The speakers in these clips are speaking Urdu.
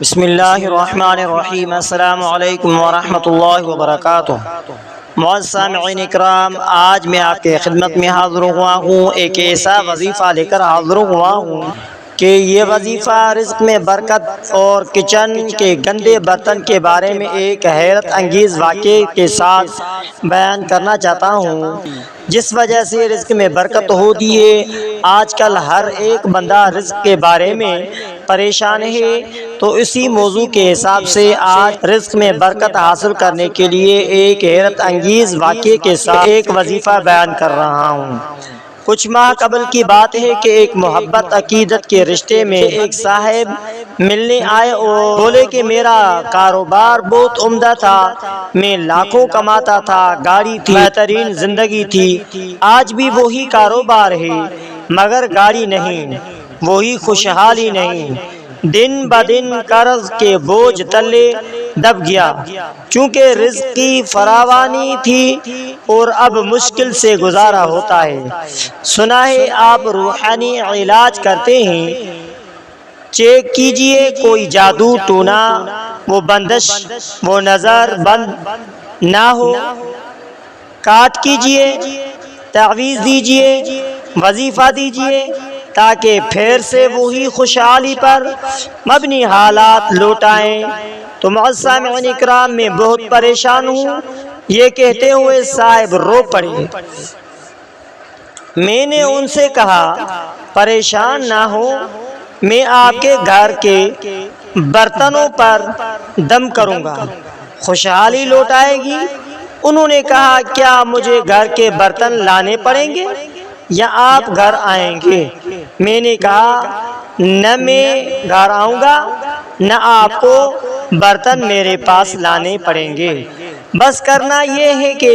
بسم اللہ الرحمن الرحیم۔ السلام علیکم ورحمۃ اللہ وبرکاتہ۔ معزز سامعین اکرام، آج میں آپ کے خدمت میں حاضر ہوا ہوں، ایک ایسا وظیفہ لے کر حاضر ہوا ہوں کہ یہ وظیفہ رزق میں برکت اور کچن کے گندے برتن کے بارے میں ایک حیرت انگیز واقعے کے ساتھ بیان کرنا چاہتا ہوں، جس وجہ سے رزق میں برکت ہوتی ہے۔ آج کل ہر ایک بندہ رزق کے بارے میں پریشان ہے، تو اسی موضوع کے حساب سے آج رزق میں برکت حاصل کرنے کے لیے ایک حیرت انگیز واقعے کے ساتھ ایک وظیفہ بیان کر رہا ہوں۔ کچھ ماہ قبل کی بات ہے کہ ایک محبت عقیدت کے رشتے میں ایک صاحب ملنے آئے اور بولے کہ میرا کاروبار بہت عمدہ تھا، میں لاکھوں کماتا تھا، گاڑی تھی، بہترین زندگی تھی۔ آج بھی وہی کاروبار ہے مگر گاڑی نہیں، وہی خوشحالی نہیں۔ دن بدن قرض کے بوجھ تلے دب گیا، چونکہ رزق کی فراوانی تھی اور اب مشکل سے گزارا ہوتا ہے۔ سنا ہے آپ روحانی علاج کرتے ہیں، چیک کیجئے کوئی جادو ٹونا، وہ بندش وہ نظر بند نہ ہو، کاٹ کیجئے، تعویذ دیجئے، وظیفہ دیجئے، تاکہ پھر سے وہی خوشحالی پر مبنی حالات لوٹ آئیں۔ تو معزز سامعین اکرام، میں بہت پریشان ہوں، یہ کہتے ہوئے صاحب رو پڑے۔ میں نے ان سے کہا پریشان نہ ہو، میں آپ کے گھر کے برتنوں پر دم کروں گا، خوشحالی لوٹ آئے گی۔ انہوں نے کہا کیا مجھے گھر کے برتن لانے پڑیں گے یا آپ گھر آئیں گے؟ میں نے کہا نہ میں گھر آؤں گا نہ آپ کو برتن میرے پاس لانے پڑیں گے، بس کرنا یہ ہے کہ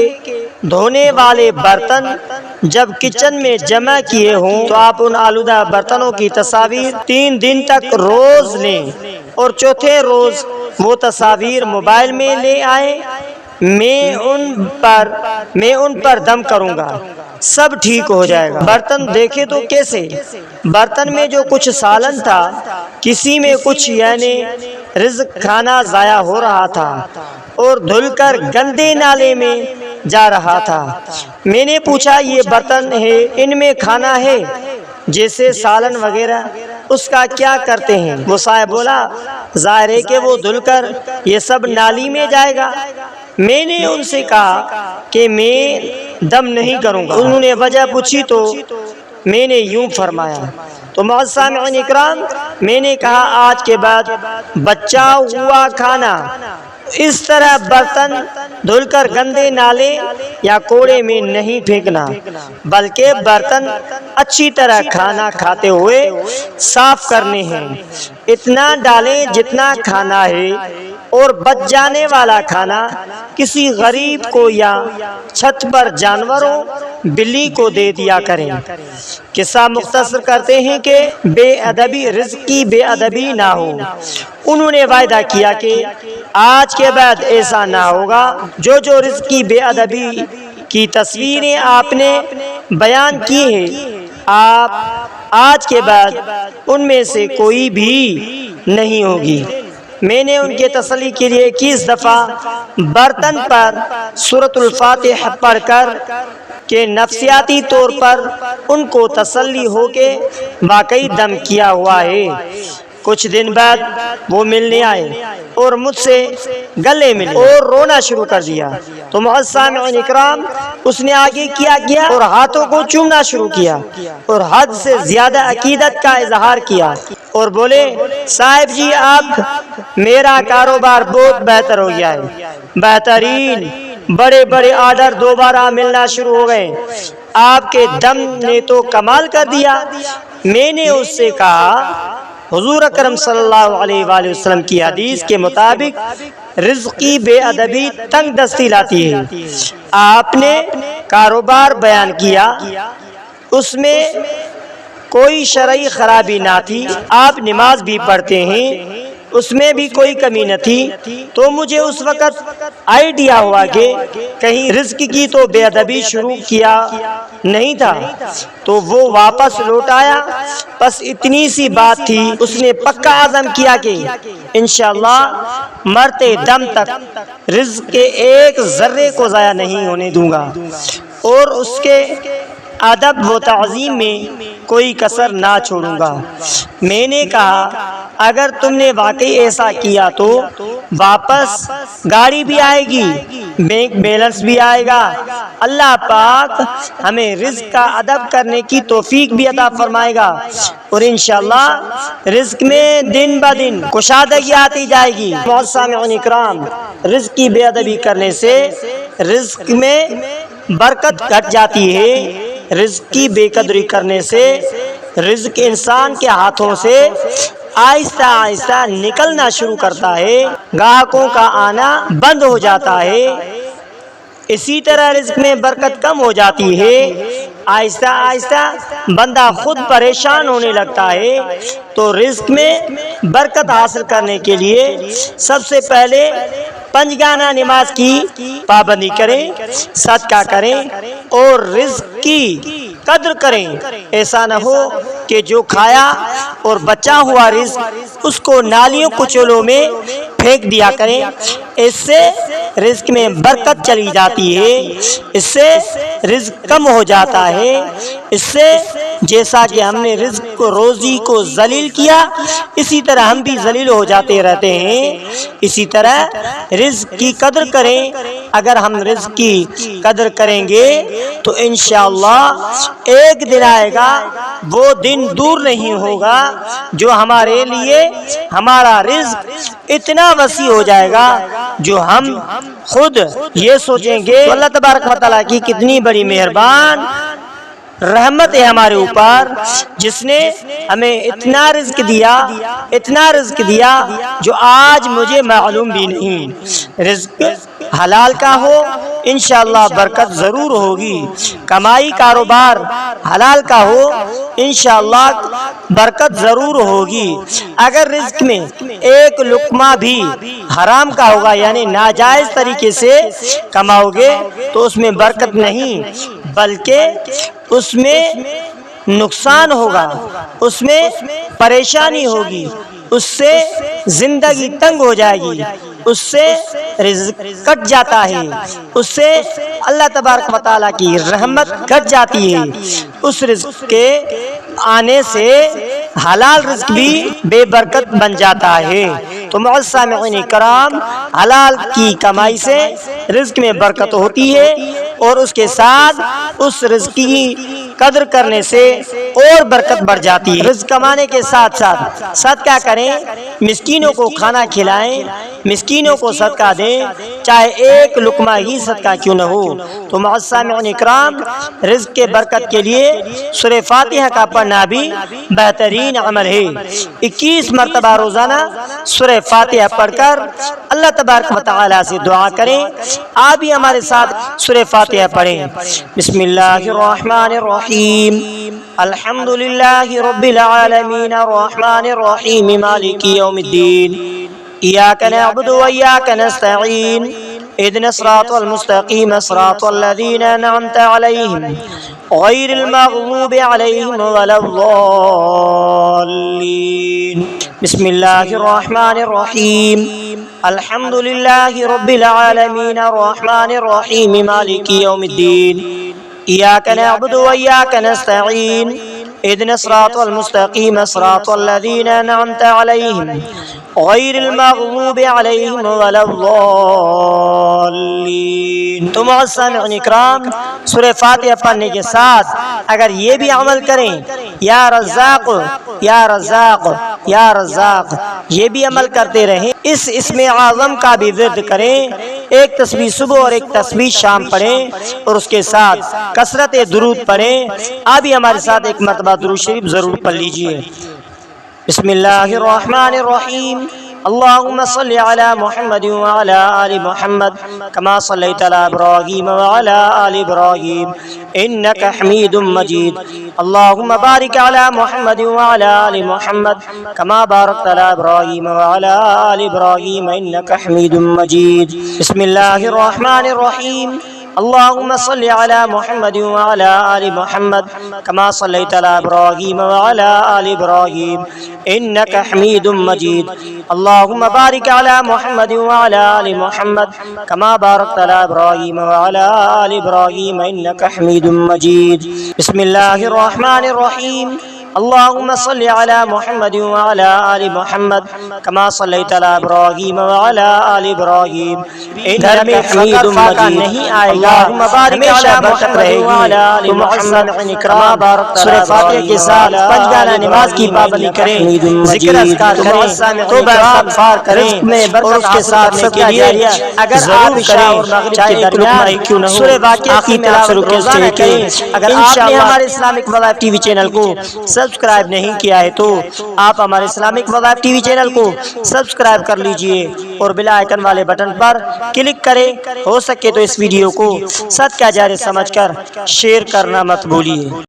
دھونے والے برتن جب کچن میں جمع کیے ہوں تو آپ ان آلودہ برتنوں کی تصاویر 3 دن تک روز لیں اور چوتھے روز وہ تصاویر موبائل میں لے آئیں۔ میں ان پر دم کروں گا، سب ٹھیک ہو جائے گا۔ برتن دیکھے تو کیسے؟ برتن میں جو کچھ سالن تھا، کسی میں کچھ، یعنی رزق کھانا ضائع ہو رہا تھا اور دھل کر گندے نالے میں جا رہا تھا۔ میں نے پوچھا یہ برتن ہے، ان میں کھانا ہے جیسے سالن وغیرہ، اس کا کیا کرتے ہیں؟ وہ صاحب بولا ظاہر ہے کہ وہ دھل کر یہ سب نالی میں جائے گا۔ میں نے ان سے کہا کہ میں دم نہیں کروں گا۔ انہوں نے وجہ پوچھی تو میں نے یوں فرمایا۔ تو معزز سامعین اکرام، میں نے کہا آج کے بعد بچا ہوا کھانا اس طرح برتن دھل کر گندے نالے یا کوڑے میں نہیں پھینکنا، بلکہ برتن اچھی طرح کھانا کھاتے ہوئے صاف کرنے ہیں۔ اتنا ڈالیں جتنا کھانا ہے اور بچ جانے والا کھانا کسی غریب کو یا چھت پر جانوروں بلی کو دے دیا کریں۔ قصہ مختصر کرتے ہیں کہ بے ادبی، رزق کی بے ادبی نہ ہو۔ انہوں نے وعدہ کیا کہ آج کے بعد ایسا نہ ہوگا۔ جو رزق کی بے ادبی کی تصویریں آپ نے بیان کی ہیں، آپ آج کے بعد ان میں سے کوئی بھی نہیں ہوگی۔ میں نے ان کے تسلی کے لیے 21 دفعہ برتن پر سورۃ الفاتحہ پڑھ کر کہ نفسیاتی طور پر ان کو تسلی ہو کہ واقعی دم کیا ہوا ہے۔ کچھ دن بعد وہ ملنے آئے اور مجھ سے گلے ملے اور رونا شروع کر دیا۔ تو معزز سامعین اکرام، اس نے آگے کیا اور ہاتھوں کو چومنا شروع کیا اور حد سے زیادہ عقیدت کا اظہار کیا اور بولے صاحب جی اب میرا کاروبار بہت بہتر ہو گیا ہے، بہترین، بڑے بڑے آرڈر دوبارہ ملنا شروع ہو گئے، آپ کے دم نے تو کمال کر دیا۔ میں نے اس سے کہا حضور اکرم صلی اللہ علیہ وآلہ وسلم کی حدیث کے مطابق رزق کی بے ادبی تنگ دستی لاتی ہے۔ آپ نے کاروبار بیان کیا، اس میں کوئی شرعی خرابی نہ تھی، آپ نماز بھی پڑھتے ہیں، اس میں بھی کوئی کمی نہ تھی، تو مجھے اس وقت آئیڈیا ہوا کہ کہیں رزق کی تو بے ادبی شروع کیا نہیں تھا، تو وہ واپس لوٹ آیا۔ بس اتنی سی بات تھی، اس نے پکا عزم کیا کہ انشاءاللہ مرتے دم تک رزق کے ایک ذرے کو ضائع نہیں ہونے دوں گا، اور اس کے ادب و تعظیم میں کوئی کسر نہ چھوڑوں گا۔ میں نے کہا اگر تم نے واقعی ایسا کیا تو واپس گاڑی بھی آئے گی، بینک بیلنس بھی آئے گا، اللہ پاک ہمیں رزق کا ادب کرنے کی توفیق بھی عطا فرمائے گا، اور انشاءاللہ رزق میں دن بہ دن کشادگی آتی جائے گی۔ سامعین اکرام، رزق کی بے ادبی کرنے سے رزق میں برکت گھٹ جاتی ہے، رزق کی بے قدری کرنے سے رزق انسان کے ہاتھوں سے آہستہ آہستہ نکلنا شروع کرتا ہے، گاہکوں کا آنا بند ہو جاتا ہے۔ اسی طرح رزق میں برکت کم ہو جاتی ہے، آہستہ آہستہ بندہ خود پریشان ہونے لگتا ہے۔ تو رزق میں برکت حاصل کرنے کے لیے سب سے پہلے پنجگانہ نماز کی پابندی کریں، صدقہ کریں اور رزق کی قدر کریں۔ ایسا نہ ہو کہ جو کھایا اور بچا ہوا رزق اس کو نالیوں کچولوں میں پھینک دیا کریں، اس سے رزق میں برکت چلی جاتی ہے، اس سے رزق کم ہو جاتا ہے۔ اس سے جیسا کہ ہم نے رزق کو روزی کو ذلیل کیا، اسی طرح ہم بھی ذلیل ہو جاتے رہتے ہیں۔ اسی طرح رزق کی قدر کریں، اگر ہم رزق کی قدر کریں گے تو انشاءاللہ ایک دن آئے گا، وہ دن دور نہیں ہوگا جو ہمارے لیے ہمارا رزق اتنا وسیع ہو جائے گا جو ہم خود یہ سوچیں گے تو اللہ تبارک و تعالیٰ کی کتنی بڑی مہربان رحمت ہے ہمارے اوپر، جس نے ہمیں اتنا رزق دیا جو آج مجھے معلوم بھی نہیں۔ رزق حلال کا ہو انشاءاللہ برکت ضرور ہوگی، کمائی کاروبار حلال کا ہو انشاءاللہ برکت ضرور ہوگی۔ اگر رزق میں ایک لقمہ بھی حرام کا ہوگا یعنی ناجائز طریقے سے کماؤ گے تو اس میں برکت نہیں بلکہ اس میں نقصان ہوگا، اس میں پریشانی ہوگی، اس سے زندگی تنگ ہو جائے گی، اس سے رزق کٹ جاتا ہے، اس سے اللہ تبارک و تعالیٰ کی رحمت کٹ جاتی ہے۔ اس رزق کے آنے سے حلال رزق بھی بے برکت بن جاتا ہے۔ تو معزز سامعین کرام، حلال کی کمائی سے رزق میں برکت ہوتی ہے، اور اس کے ساتھ اس رزق کی قدر کرنے سے اور برکت بڑھ جاتی ہے۔ رزق کمانے کے ساتھ ساتھ صدقہ کریں، مسکینوں کو کھانا کھلائیں، مسکینوں کو صدقہ دیں، چاہے ایک لقمہ ہی صدقہ کیوں نہ ہو۔ تو معزز سامعین اکرام، رزق کے برکت کے لیے سورہ فاتحہ کا پڑھنا بھی بہترین عمل ہے۔ 21 مرتبہ روزانہ سورہ فاتحہ پڑھ کر اللہ تبارک و تعالیٰ سے دعا کریں۔ آپ بھی ہمارے ساتھ سورہ فاتحہ پڑھیں۔ بسم اللہ الرحمن الرحیم، الحمد للہ رب العالمین الرحمن الرحیم مالک یوم الدین، ایاک نعبد و ایاک نستعین، اهدنا الصراط المستقیم صراط الذین انعمت علیہم غیر المغضوب علیہم ولا الضالین۔ بسم اللہ الرحمن الرحیم، الحمد للہ رب العالمین الرحمن الرحیم مالک یوم الدین، ایاک نعبد و ایاک نستعین، اهدنا الصراط المستقیم صراط الذین انعمت علیہم غیر المغضوب علیہم ولا الضالین۔ تو معزز سامعین اکرام، سورہ فاتحہ پڑھنے کے ساتھ اگر یہ بھی عمل کریں، یا رزاق یا رزاق یا رزاق، یہ بھی عمل کرتے رہیں، اس اسم اعظم کا بھی ورد کریں، ایک تسبیح صبح اور ایک تسبیح شام پڑھیں، اور اس کے ساتھ کثرت درود پڑھیں۔ آپ بھی ہمارے ساتھ ایک مرتبہ درود شریف ضرور پڑھ لیجئے۔ بسم اللہ الرحمن الرحیم، اللهم صل على محمد وعلى آل محمد كما صليت على إبراهيم وعلى آل إبراهيم إنك حميد مجيد اللهم بارك على محمد وعلى آل محمد كما باركت على إبراهيم وعلى آل إبراهيم إنك حميد مجيد بسم الله الرحمن الرحيم اللهم صل على محمد وعلى آل محمد كما صليت على إبراهيم وعلى آل إبراهيم إنك حميد مجيد اللهم بارك على محمد وعلى آل محمد كما باركت على إبراهيم وعلى آل إبراهيم إنك حميد مجيد بسم الله الرحمن الرحيم اللهم صل على محمد وعلى آل محمد كما صليت على إبراهيم وعلى آل إبراهيم إنك حميد مجيد نہیں آئے گا اللهم بارك على محمد وعلى آل محمد كما باركت على سورہ فاتحہ کے ساتھ پنج گانا نماز کی پابندی کریں، ذکر اذکار کریں، توبہ استغفار کریں اور اس کے ساتھ سب کے لیے اگر آپ عشاء اور مغرب کے درمیان سورہ واقعہ کی تلاوت روزانہ کریں۔ اگر آپ نے ہمارے اسلامک وظائف ٹی وی چینل کو سبسکرائب نہیں کیا ہے تو آپ ہمارے اسلامک وظائف ٹی وی چینل کو سبسکرائب کر لیجئے اور بیل آئیکن والے بٹن پر کلک کریں۔ ہو سکے تو اس ویڈیو کو صدقہ جاریہ سمجھ کر شیئر کرنا مت بھولیے۔